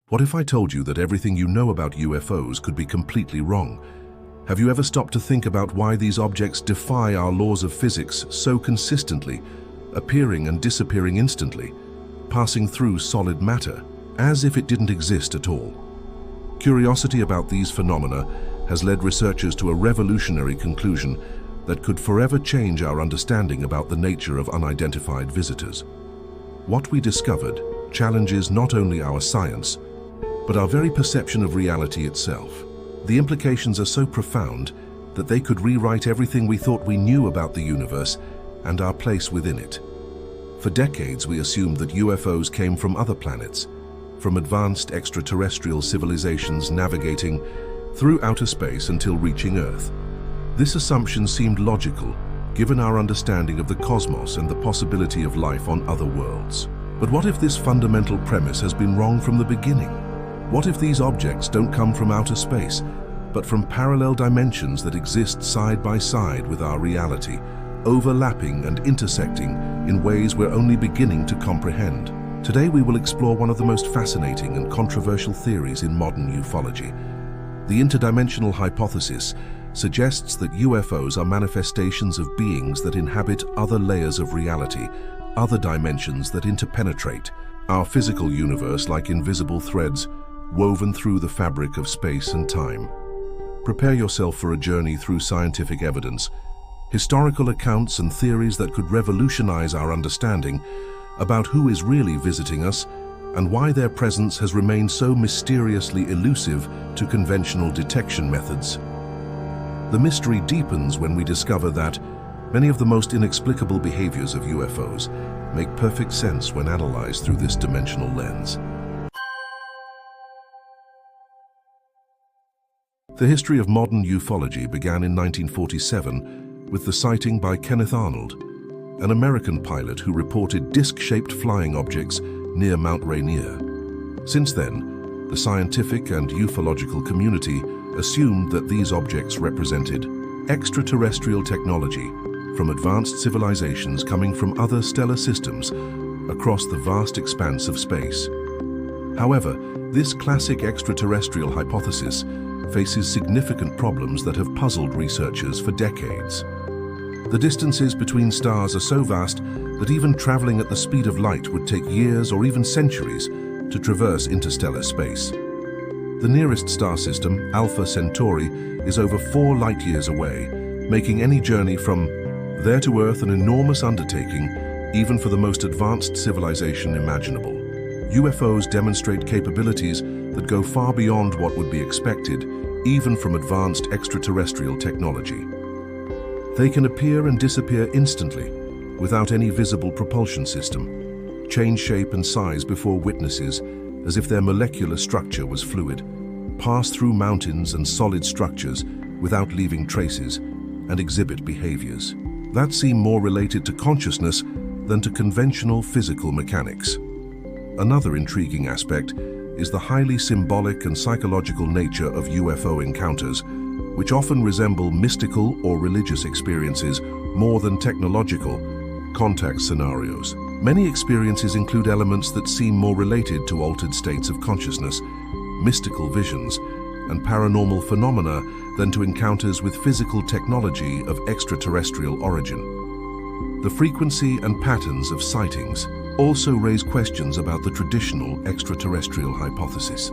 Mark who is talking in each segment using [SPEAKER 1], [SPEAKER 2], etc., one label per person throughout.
[SPEAKER 1] What if I told you that everything you know about UFOs could be completely wrong? Have you ever stopped to think about why these objects defy our laws of physics so consistently, appearing and disappearing instantly, passing through solid matter, as if it didn't exist at all? Curiosity about these phenomena has led researchers to a revolutionary conclusion that could forever change our understanding about the nature of unidentified visitors. What we discovered challenges not only our science, but our very perception of reality itself. The implications are so profound that they could rewrite everything we thought we knew about the universe and our place within it. For decades, we assumed that UFOs came from other planets, from advanced extraterrestrial civilizations navigating through outer space until reaching Earth. This assumption seemed logical, given our understanding of the cosmos and the possibility of life on other worlds. But what if this fundamental premise has been wrong from the beginning? What if these objects don't come from outer space, but from parallel dimensions that exist side by side with our reality, overlapping and intersecting in ways we're only beginning to comprehend? Today we will explore one of the most fascinating and controversial theories in modern ufology. The interdimensional hypothesis suggests that UFOs are manifestations of beings that inhabit other layers of reality, other dimensions that interpenetrate our physical universe like invisible threads woven through the fabric of space and time. Prepare yourself for a journey through scientific evidence, historical accounts and theories that could revolutionize our understanding about who is really visiting us and why their presence has remained so mysteriously elusive to conventional detection methods. The mystery deepens when we discover that many of the most inexplicable behaviors of UFOs make perfect sense when analyzed through this dimensional lens. The history of modern ufology began in 1947 with the sighting by Kenneth Arnold, an American pilot who reported disc-shaped flying objects near Mount Rainier. Since then, the scientific and ufological community assumed that these objects represented extraterrestrial technology from advanced civilizations coming from other stellar systems across the vast expanse of space. However, this classic extraterrestrial hypothesis faces significant problems that have puzzled researchers for decades. The distances between stars are so vast that even traveling at the speed of light would take years or even centuries to traverse interstellar space. The nearest star system, Alpha Centauri, is over 4 light-years away, making any journey from there to Earth an enormous undertaking, even for the most advanced civilization imaginable. UFOs demonstrate capabilities that go far beyond what would be expected, even from advanced extraterrestrial technology. They can appear and disappear instantly, without any visible propulsion system, change shape and size before witnesses as if their molecular structure was fluid, pass through mountains and solid structures without leaving traces, and exhibit behaviors that seem more related to consciousness than to conventional physical mechanics. Another intriguing aspect is the highly symbolic and psychological nature of UFO encounters, which often resemble mystical or religious experiences more than technological contact scenarios. Many experiences include elements that seem more related to altered states of consciousness, mystical visions, and paranormal phenomena than to encounters with physical technology of extraterrestrial origin. The frequency and patterns of sightings also raise questions about the traditional extraterrestrial hypothesis.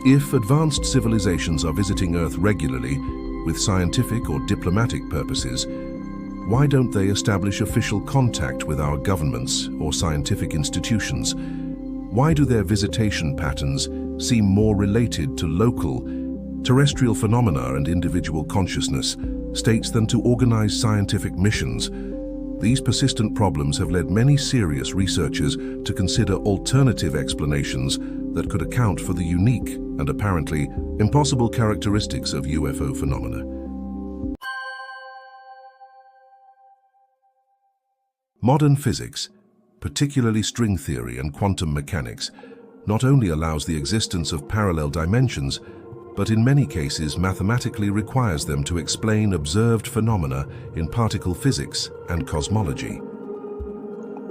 [SPEAKER 1] If advanced civilizations are visiting Earth regularly with scientific or diplomatic purposes, why don't they establish official contact with our governments or scientific institutions? Why do their visitation patterns seem more related to local, terrestrial phenomena and individual consciousness states than to organized scientific missions? These persistent problems have led many serious researchers to consider alternative explanations that could account for the unique and apparently impossible characteristics of UFO phenomena. Modern physics, particularly string theory and quantum mechanics, not only allows the existence of parallel dimensions, but in many cases mathematically requires them to explain observed phenomena in particle physics and cosmology.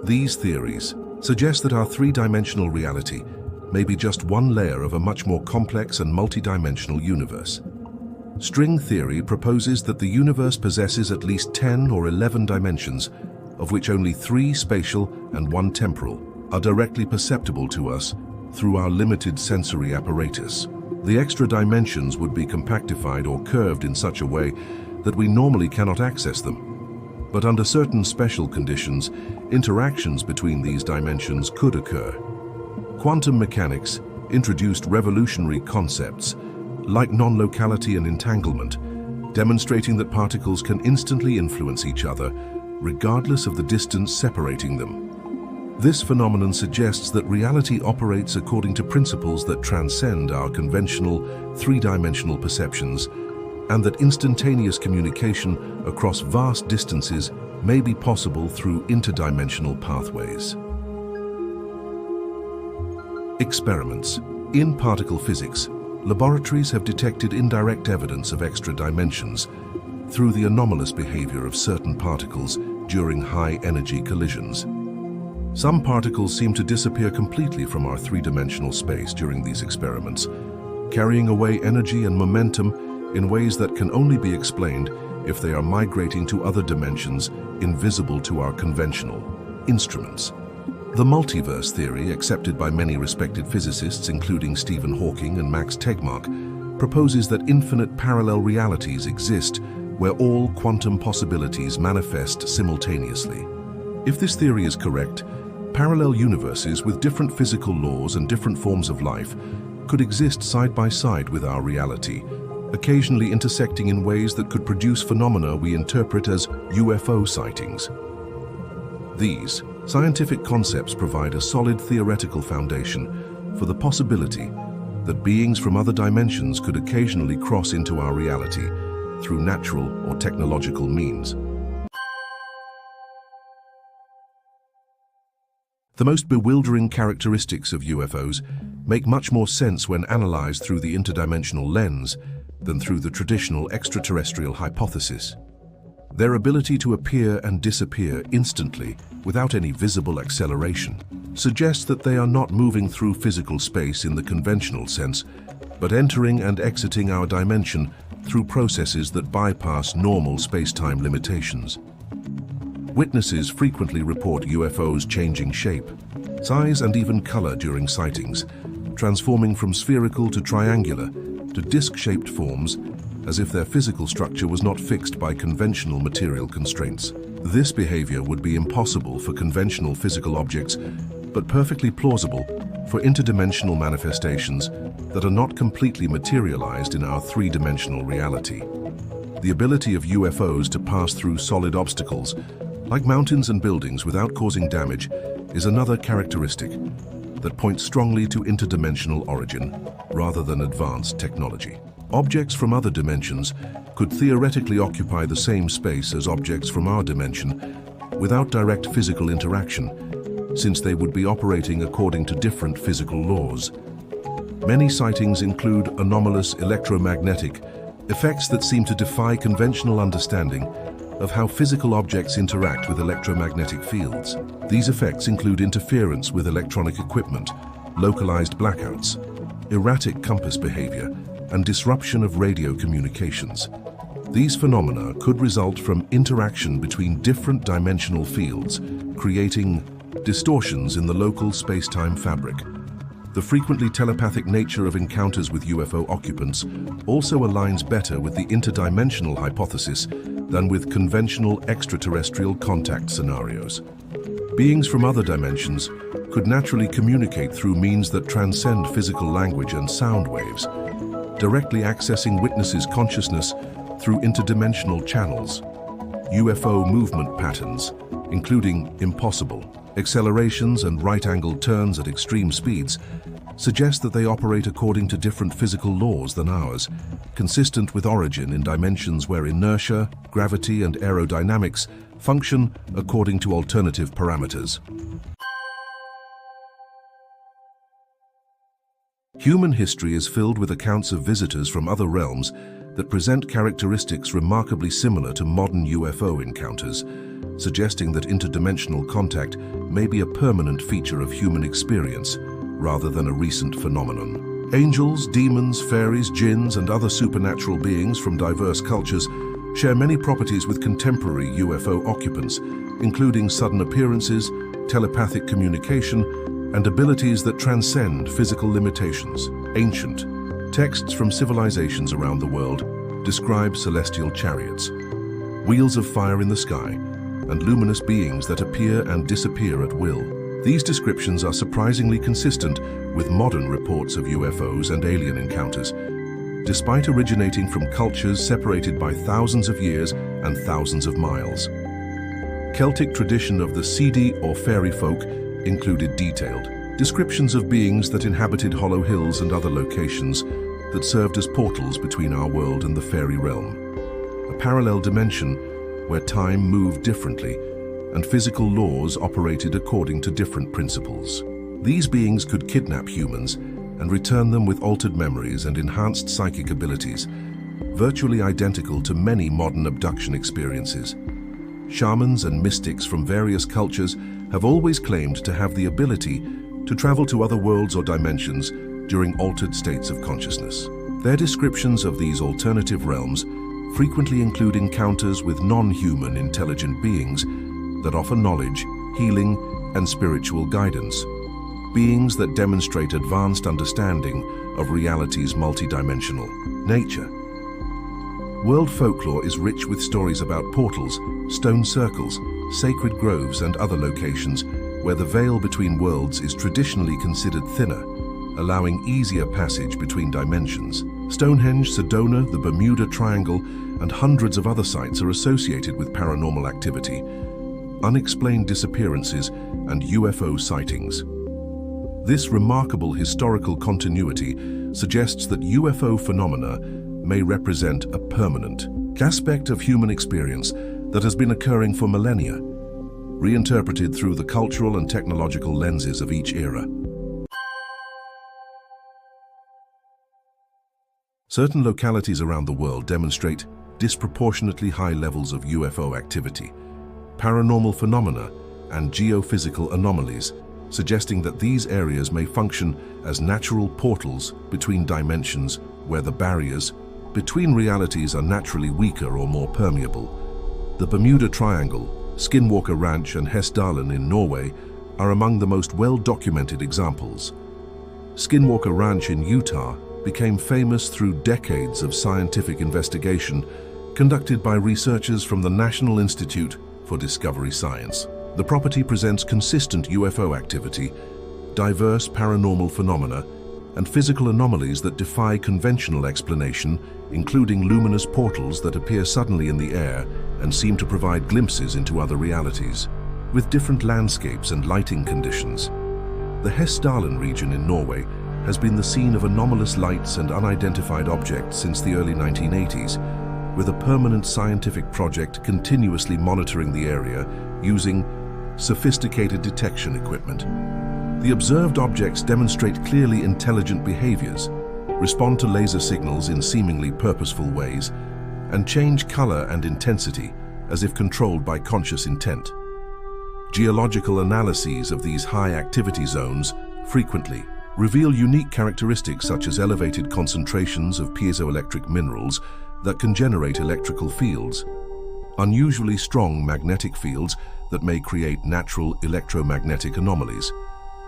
[SPEAKER 1] These theories suggest that our three-dimensional reality may be just one layer of a much more complex and multidimensional universe. String theory proposes that the universe possesses at least 10 or 11 dimensions, of which only 3 spatial and 1 temporal are directly perceptible to us through our limited sensory apparatus. The extra dimensions would be compactified or curved in such a way that we normally cannot access them. But under certain special conditions, interactions between these dimensions could occur. Quantum mechanics introduced revolutionary concepts like non-locality and entanglement, demonstrating that particles can instantly influence each other regardless of the distance separating them. This phenomenon suggests that reality operates according to principles that transcend our conventional three-dimensional perceptions, and that instantaneous communication across vast distances may be possible through interdimensional pathways. Experiments. In particle physics, laboratories have detected indirect evidence of extra dimensions through the anomalous behavior of certain particles during high-energy collisions. Some particles seem to disappear completely from our three-dimensional space during these experiments, carrying away energy and momentum in ways that can only be explained if they are migrating to other dimensions invisible to our conventional instruments. The multiverse theory, accepted by many respected physicists, including Stephen Hawking and Max Tegmark, proposes that infinite parallel realities exist where all quantum possibilities manifest simultaneously. If this theory is correct, parallel universes with different physical laws and different forms of life could exist side by side with our reality, occasionally intersecting in ways that could produce phenomena we interpret as UFO sightings. These scientific concepts provide a solid theoretical foundation for the possibility that beings from other dimensions could occasionally cross into our reality through natural or technological means. The most bewildering characteristics of UFOs make much more sense when analyzed through the interdimensional lens than through the traditional extraterrestrial hypothesis. Their ability to appear and disappear instantly without any visible acceleration suggests that they are not moving through physical space in the conventional sense, but entering and exiting our dimension through processes that bypass normal space-time limitations. Witnesses frequently report UFOs changing shape, size, and even color during sightings, transforming from spherical to triangular to disc-shaped forms as if their physical structure was not fixed by conventional material constraints. This behavior would be impossible for conventional physical objects, but perfectly plausible for interdimensional manifestations that are not completely materialized in our three-dimensional reality. The ability of UFOs to pass through solid obstacles, like mountains and buildings, without causing damage, is another characteristic that points strongly to interdimensional origin rather than advanced technology. Objects from other dimensions could theoretically occupy the same space as objects from our dimension without direct physical interaction, since they would be operating according to different physical laws. Many sightings include anomalous electromagnetic effects that seem to defy conventional understanding of how physical objects interact with electromagnetic fields. These effects include interference with electronic equipment, localized blackouts, erratic compass behavior, and disruption of radio communications. These phenomena could result from interaction between different dimensional fields, creating distortions in the local space-time fabric. The frequently telepathic nature of encounters with UFO occupants also aligns better with the interdimensional hypothesis than with conventional extraterrestrial contact scenarios. Beings from other dimensions could naturally communicate through means that transcend physical language and sound waves, directly accessing witnesses' consciousness through interdimensional channels. UFO movement patterns, including impossible accelerations and right-angled turns at extreme speeds, suggest that they operate according to different physical laws than ours, consistent with origin in dimensions where inertia, gravity, and aerodynamics function according to alternative parameters. Human history is filled with accounts of visitors from other realms that present characteristics remarkably similar to modern UFO encounters, suggesting that interdimensional contact may be a permanent feature of human experience rather than a recent phenomenon. Angels, demons, fairies, jinns, and other supernatural beings from diverse cultures share many properties with contemporary UFO occupants, including sudden appearances, telepathic communication, and abilities that transcend physical limitations. Ancient texts from civilizations around the world describe celestial chariots, wheels of fire in the sky, and luminous beings that appear and disappear at will. These descriptions are surprisingly consistent with modern reports of UFOs and alien encounters, despite originating from cultures separated by thousands of years and thousands of miles. Celtic tradition of the Seelie or fairy folk included detailed descriptions of beings that inhabited hollow hills and other locations that served as portals between our world and the fairy realm, a parallel dimension where time moved differently and physical laws operated according to different principles. These beings could kidnap humans and return them with altered memories and enhanced psychic abilities, virtually identical to many modern abduction experiences. Shamans and mystics from various cultures have always claimed to have the ability to travel to other worlds or dimensions during altered states of consciousness. Their descriptions of these alternative realms frequently include encounters with non-human intelligent beings that offer knowledge, healing, and spiritual guidance. Beings that demonstrate advanced understanding of reality's multidimensional nature. World folklore is rich with stories about portals, stone circles, sacred groves, and other locations where the veil between worlds is traditionally considered thinner, allowing easier passage between dimensions. Stonehenge, Sedona, the Bermuda Triangle, and hundreds of other sites are associated with paranormal activity, unexplained disappearances, and UFO sightings. This remarkable historical continuity suggests that UFO phenomena may represent a permanent aspect of human experience that has been occurring for millennia, reinterpreted through the cultural and technological lenses of each era. Certain localities around the world demonstrate disproportionately high levels of UFO activity, paranormal phenomena, and geophysical anomalies, suggesting that these areas may function as natural portals between dimensions where the barriers between realities are naturally weaker or more permeable. The Bermuda Triangle, Skinwalker Ranch, and Hessdalen in Norway are among the most well-documented examples. Skinwalker Ranch in Utah became famous through decades of scientific investigation conducted by researchers from the National Institute for Discovery Science. The property presents consistent UFO activity, diverse paranormal phenomena, and physical anomalies that defy conventional explanation, including luminous portals that appear suddenly in the air and seem to provide glimpses into other realities. With different landscapes and lighting conditions, the Hessdalen region in Norway has been the scene of anomalous lights and unidentified objects since the early 1980s, with a permanent scientific project continuously monitoring the area using sophisticated detection equipment. The observed objects demonstrate clearly intelligent behaviors, respond to laser signals in seemingly purposeful ways, and change color and intensity as if controlled by conscious intent. Geological analyses of these high-activity zones frequently reveal unique characteristics such as elevated concentrations of piezoelectric minerals that can generate electrical fields, unusually strong magnetic fields that may create natural electromagnetic anomalies,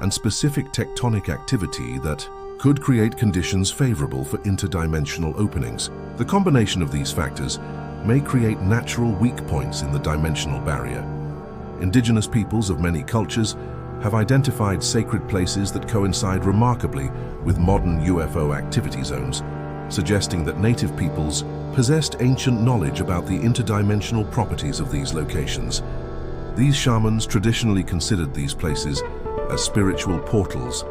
[SPEAKER 1] and specific tectonic activity that could create conditions favorable for interdimensional openings. The combination of these factors may create natural weak points in the dimensional barrier. Indigenous peoples of many cultures have identified sacred places that coincide remarkably with modern UFO activity zones, suggesting that native peoples possessed ancient knowledge about the interdimensional properties of these locations. These shamans traditionally considered these places as spiritual portals,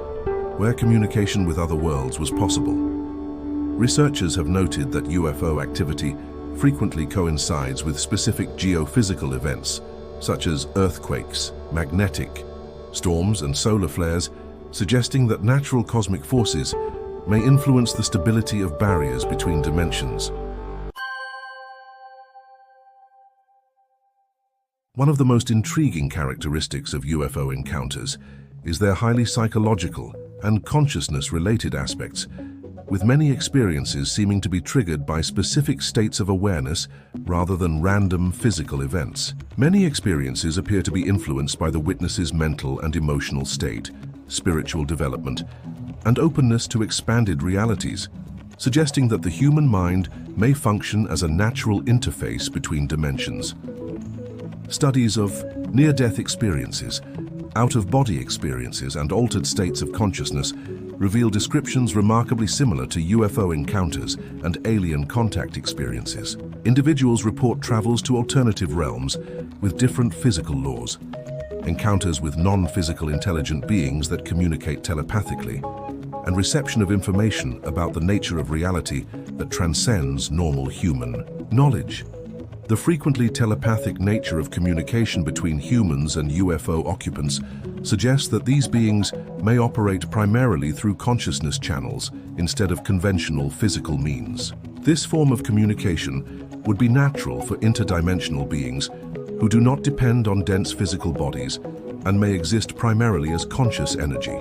[SPEAKER 1] where communication with other worlds was possible. Researchers have noted that UFO activity frequently coincides with specific geophysical events, such as earthquakes, magnetic storms, and solar flares, suggesting that natural cosmic forces may influence the stability of barriers between dimensions. One of the most intriguing characteristics of UFO encounters is their highly psychological and consciousness-related aspects, with many experiences seeming to be triggered by specific states of awareness rather than random physical events. Many experiences appear to be influenced by the witness's mental and emotional state, spiritual development, and openness to expanded realities, suggesting that the human mind may function as a natural interface between dimensions. Studies of near-death experiences, out-of-body experiences, and altered states of consciousness reveal descriptions remarkably similar to UFO encounters and alien contact experiences. Individuals report travels to alternative realms with different physical laws, encounters with non-physical intelligent beings that communicate telepathically, and reception of information about the nature of reality that transcends normal human knowledge. The frequently telepathic nature of communication between humans and UFO occupants suggests that these beings may operate primarily through consciousness channels instead of conventional physical means. This form of communication would be natural for interdimensional beings who do not depend on dense physical bodies and may exist primarily as conscious energy.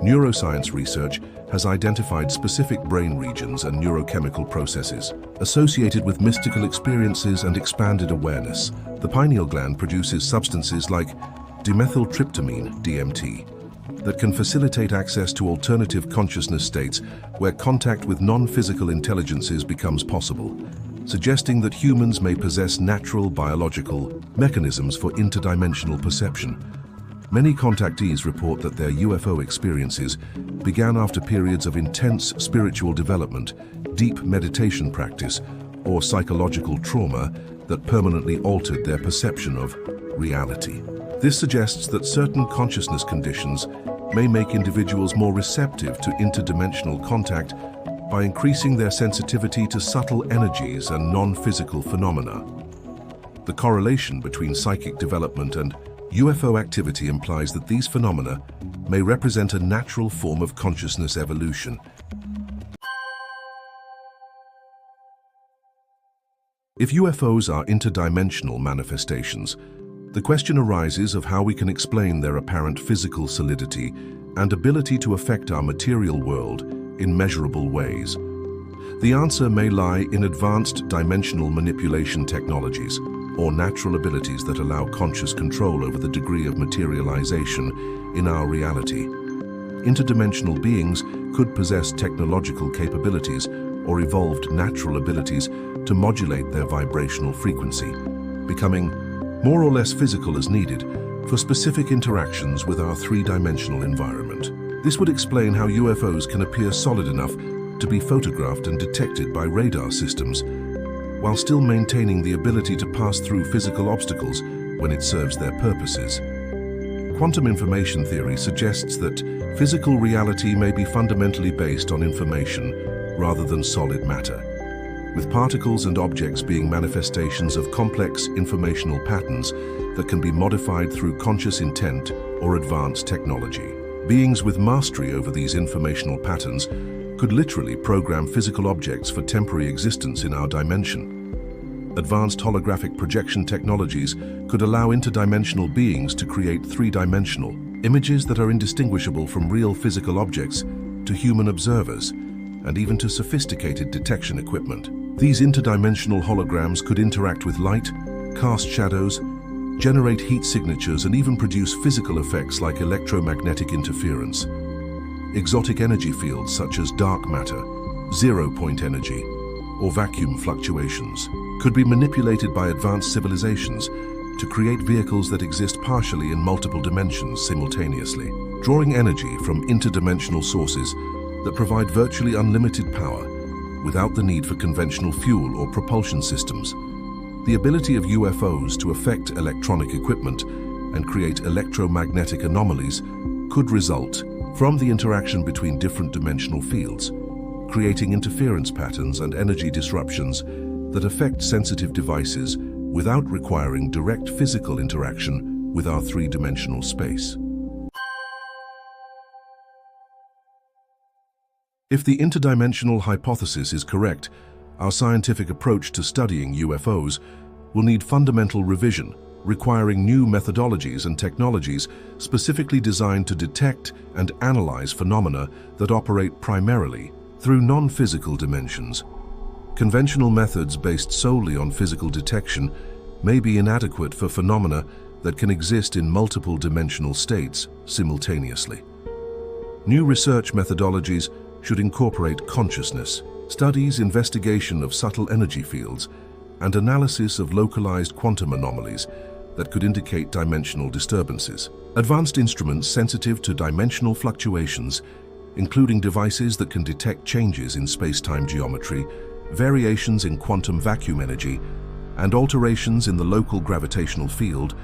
[SPEAKER 1] Neuroscience research has identified specific brain regions and neurochemical processes associated with mystical experiences and expanded awareness. The pineal gland produces substances like dimethyltryptamine, DMT, that can facilitate access to alternative consciousness states where contact with non-physical intelligences becomes possible, suggesting that humans may possess natural biological mechanisms for interdimensional perception. Many contactees report that their UFO experiences began after periods of intense spiritual development, deep meditation practice, or psychological trauma that permanently altered their perception of reality. This suggests that certain consciousness conditions may make individuals more receptive to interdimensional contact by increasing their sensitivity to subtle energies and non-physical phenomena. The correlation between psychic development and UFO activity implies that these phenomena may represent a natural form of consciousness evolution. If UFOs are interdimensional manifestations, the question arises of how we can explain their apparent physical solidity and ability to affect our material world in measurable ways. The answer may lie in advanced dimensional manipulation technologies, or natural abilities that allow conscious control over the degree of materialization in our reality. Interdimensional beings could possess technological capabilities or evolved natural abilities to modulate their vibrational frequency, becoming more or less physical as needed for specific interactions with our three-dimensional environment. This would explain how UFOs can appear solid enough to be photographed and detected by radar systems, while still maintaining the ability to pass through physical obstacles when it serves their purposes. Quantum information theory suggests that physical reality may be fundamentally based on information rather than solid matter, with particles and objects being manifestations of complex informational patterns that can be modified through conscious intent or advanced technology. Beings with mastery over these informational patterns could literally program physical objects for temporary existence in our dimension. Advanced holographic projection technologies could allow interdimensional beings to create three-dimensional images that are indistinguishable from real physical objects to human observers, and even to sophisticated detection equipment. These interdimensional holograms could interact with light, cast shadows, generate heat signatures, and even produce physical effects like electromagnetic interference. Exotic energy fields such as dark matter, zero-point energy, or vacuum fluctuations could be manipulated by advanced civilizations to create vehicles that exist partially in multiple dimensions simultaneously, drawing energy from interdimensional sources that provide virtually unlimited power without the need for conventional fuel or propulsion systems. The ability of UFOs to affect electronic equipment and create electromagnetic anomalies could result from the interaction between different dimensional fields, creating interference patterns and energy disruptions that affect sensitive devices without requiring direct physical interaction with our three-dimensional space. If the interdimensional hypothesis is correct, our scientific approach to studying UFOs will need fundamental revision, requiring new methodologies and technologies specifically designed to detect and analyze phenomena that operate primarily through non-physical dimensions. Conventional methods based solely on physical detection may be inadequate for phenomena that can exist in multiple dimensional states simultaneously. New research methodologies should incorporate consciousness, studies, investigation of subtle energy fields, and analysis of localized quantum anomalies that could indicate dimensional disturbances. Advanced instruments sensitive to dimensional fluctuations, including devices that can detect changes in space-time geometry, variations in quantum vacuum energy, and alterations in the local gravitational field,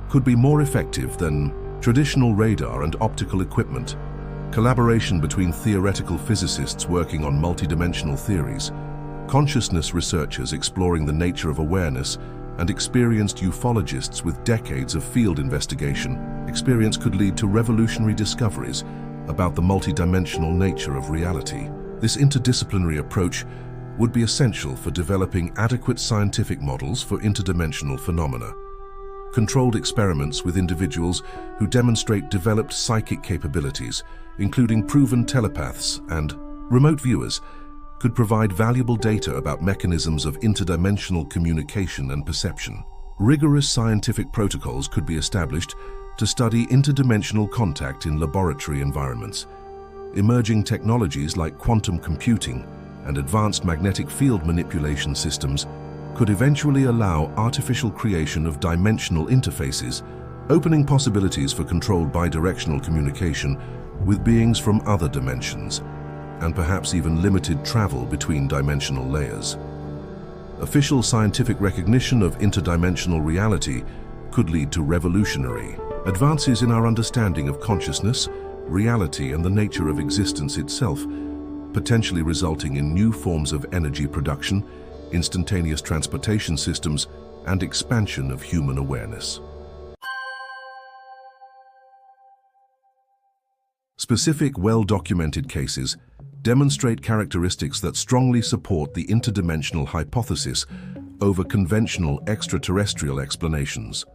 [SPEAKER 1] could be more effective than traditional radar and optical equipment. Collaboration between theoretical physicists working on multidimensional theories, consciousness researchers exploring the nature of awareness, and experienced ufologists with decades of field investigation experience could lead to revolutionary discoveries about the multidimensional nature of reality. This interdisciplinary approach would be essential for developing adequate scientific models for interdimensional phenomena. Controlled experiments with individuals who demonstrate developed psychic capabilities, including proven telepaths and remote viewers, could provide valuable data about mechanisms of interdimensional communication and perception. Rigorous scientific protocols could be established to study interdimensional contact in laboratory environments. Emerging technologies like quantum computing and advanced magnetic field manipulation systems could eventually allow artificial creation of dimensional interfaces, opening possibilities for controlled bidirectional communication with beings from other dimensions, and perhaps even limited travel between dimensional layers. Official scientific recognition of interdimensional reality could lead to revolutionary advances in our understanding of consciousness, reality, and the nature of existence itself, potentially resulting in new forms of energy production, instantaneous transportation systems, and expansion of human awareness. Specific, well-documented cases demonstrate characteristics that strongly support the interdimensional hypothesis over conventional extraterrestrial explanations.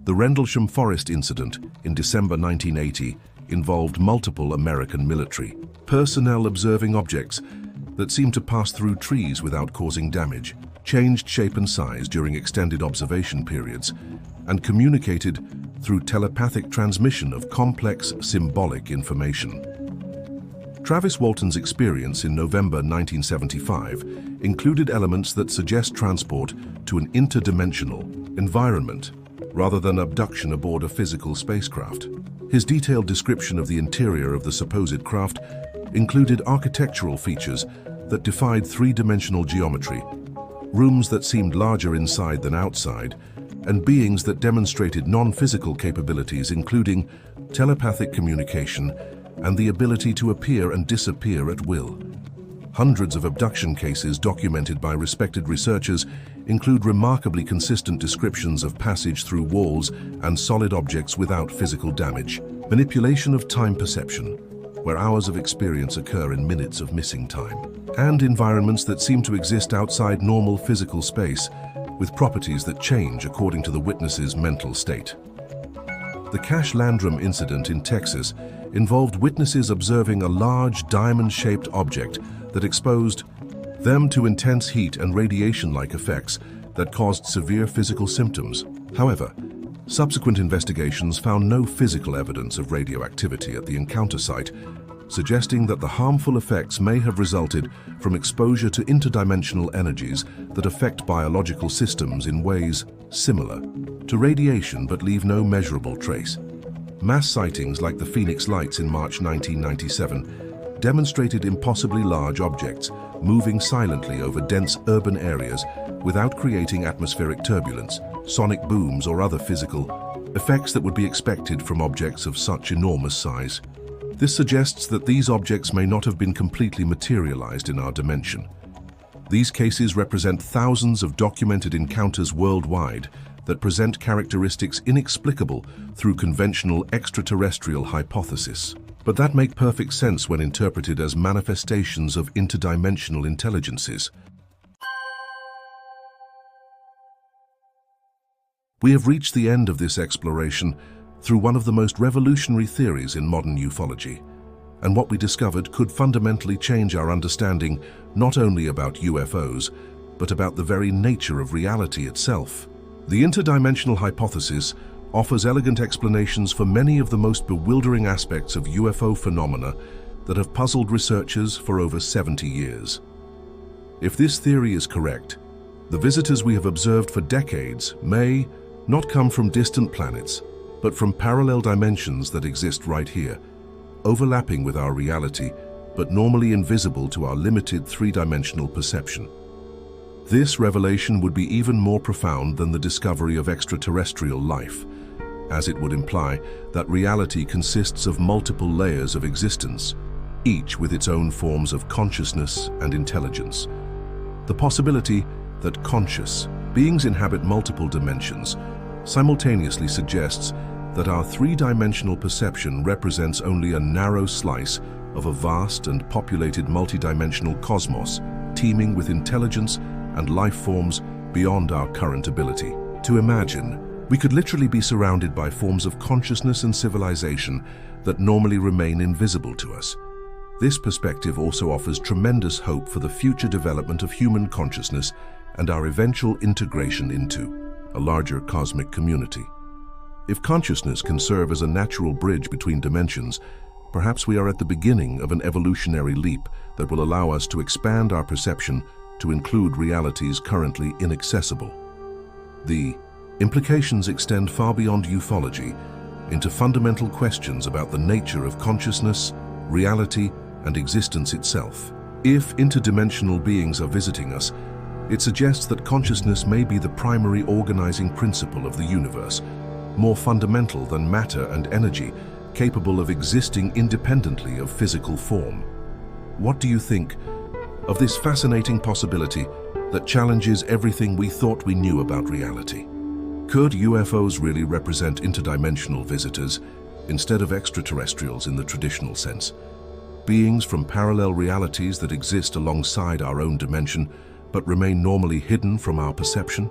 [SPEAKER 1] The Rendlesham Forest incident in December 1980 involved multiple American military personnel observing objects that seemed to pass through trees without causing damage, changed shape and size during extended observation periods, and communicated through telepathic transmission of complex symbolic information. Travis Walton's experience in November 1975 included elements that suggest transport to an interdimensional environment rather than abduction aboard a physical spacecraft. His detailed description of the interior of the supposed craft included architectural features that defied three-dimensional geometry, rooms that seemed larger inside than outside, and beings that demonstrated non-physical capabilities including telepathic communication and the ability to appear and disappear at will. Hundreds of abduction cases documented by respected researchers include remarkably consistent descriptions of passage through walls and solid objects without physical damage. Manipulation of time perception, where hours of experience occur in minutes of missing time. And environments that seem to exist outside normal physical space, with properties that change according to the witness's mental state. The Cash Landrum incident in Texas involved witnesses observing a large diamond-shaped object that exposed them to intense heat and radiation-like effects that caused severe physical symptoms. However, subsequent investigations found no physical evidence of radioactivity at the encounter site, suggesting that the harmful effects may have resulted from exposure to interdimensional energies that affect biological systems in ways similar to radiation but leave no measurable trace. Mass sightings like the Phoenix Lights in March 1997 demonstrated impossibly large objects moving silently over dense urban areas without creating atmospheric turbulence, sonic booms, or other physical effects that would be expected from objects of such enormous size. This suggests that these objects may not have been completely materialized in our dimension. These cases represent thousands of documented encounters worldwide that present characteristics inexplicable through conventional extraterrestrial hypothesis, but that make perfect sense when interpreted as manifestations of interdimensional intelligences. We have reached the end of this exploration through one of the most revolutionary theories in modern ufology, and what we discovered could fundamentally change our understanding not only about UFOs, but about the very nature of reality itself. The interdimensional hypothesis offers elegant explanations for many of the most bewildering aspects of UFO phenomena that have puzzled researchers for over 70 years. If this theory is correct, the visitors we have observed for decades may not come from distant planets, but from parallel dimensions that exist right here, overlapping with our reality, but normally invisible to our limited three-dimensional perception. This revelation would be even more profound than the discovery of extraterrestrial life, as it would imply that reality consists of multiple layers of existence, each with its own forms of consciousness and intelligence. The possibility that conscious beings inhabit multiple dimensions simultaneously suggests that our three-dimensional perception represents only a narrow slice of a vast and populated multidimensional cosmos, teeming with intelligence and life forms beyond our current ability to imagine. We could literally be surrounded by forms of consciousness and civilization that normally remain invisible to us. This perspective also offers tremendous hope for the future development of human consciousness and our eventual integration into a larger cosmic community. If consciousness can serve as a natural bridge between dimensions, perhaps we are at the beginning of an evolutionary leap that will allow us to expand our perception to include realities currently inaccessible. The implications extend far beyond ufology into fundamental questions about the nature of consciousness, reality, and existence itself. If interdimensional beings are visiting us, it suggests that consciousness may be the primary organizing principle of the universe, more fundamental than matter and energy, capable of existing independently of physical form. What do you think of this fascinating possibility that challenges everything we thought we knew about reality? Could UFOs really represent interdimensional visitors instead of extraterrestrials in the traditional sense? Beings from parallel realities that exist alongside our own dimension but remain normally hidden from our perception?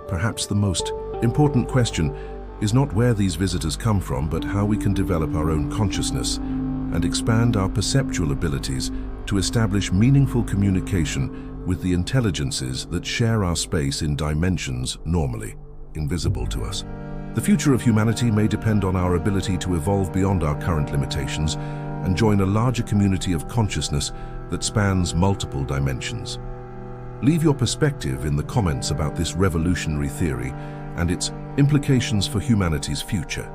[SPEAKER 1] Perhaps the most important question is not where these visitors come from, but how we can develop our own consciousness and expand our perceptual abilities to establish meaningful communication with the intelligences that share our space in dimensions normally invisible to us. The future of humanity may depend on our ability to evolve beyond our current limitations and join a larger community of consciousness that spans multiple dimensions. Leave your perspective in the comments about this revolutionary theory and its implications for humanity's future.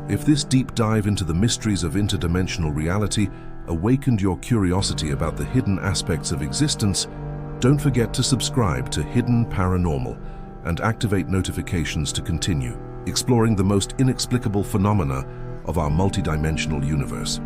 [SPEAKER 1] If this deep dive into the mysteries of interdimensional reality awakened your curiosity about the hidden aspects of existence, don't forget to subscribe to Hidden Paranormal and activate notifications to continue exploring the most inexplicable phenomena of our multidimensional universe.